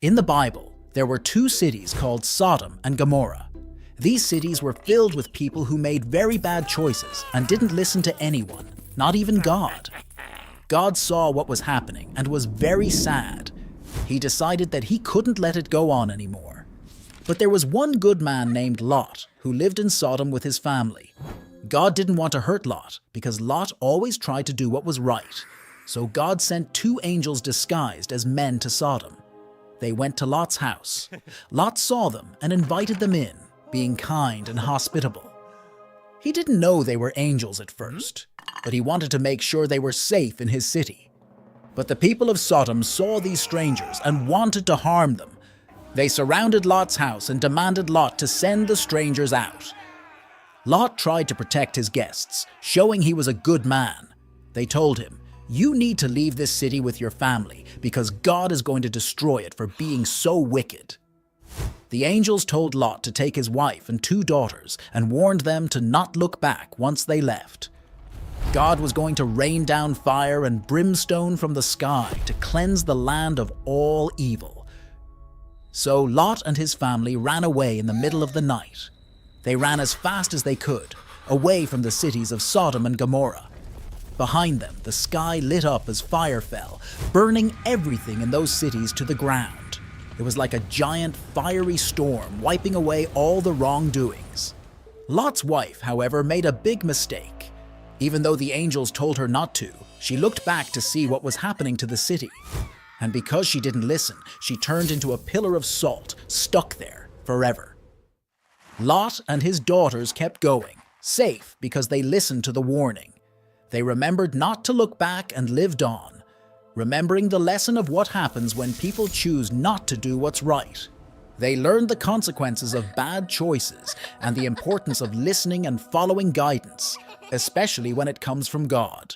In the Bible, there were two cities called Sodom and Gomorrah. These cities were filled with people who made very bad choices and didn't listen to anyone, not even God. God saw what was happening and was very sad. He decided that he couldn't let it go on anymore. But there was one good man named Lot who lived in Sodom with his family. God didn't want to hurt Lot because Lot always tried to do what was right. So God sent two angels disguised as men to Sodom. They went to Lot's house. Lot saw them and invited them in, being kind and hospitable. He didn't know they were angels at first, but he wanted to make sure they were safe in his city. But the people of Sodom saw these strangers and wanted to harm them. They surrounded Lot's house and demanded Lot to send the strangers out. Lot tried to protect his guests, showing he was a good man. They told him, "You need to leave this city with your family because God is going to destroy it for being so wicked." The angels told Lot to take his wife and two daughters and warned them to not look back once they left. God was going to rain down fire and brimstone from the sky to cleanse the land of all evil. So Lot and his family ran away in the middle of the night. They ran as fast as they could, away from the cities of Sodom and Gomorrah. Behind them, the sky lit up as fire fell, burning everything in those cities to the ground. It was like a giant fiery storm wiping away all the wrongdoings. Lot's wife, however, made a big mistake. Even though the angels told her not to, she looked back to see what was happening to the city. And because she didn't listen, she turned into a pillar of salt, stuck there forever. Lot and his daughters kept going, safe because they listened to the warning. They remembered not to look back and lived on, remembering the lesson of what happens when people choose not to do what's right. They learned the consequences of bad choices and the importance of listening and following guidance, especially when it comes from God.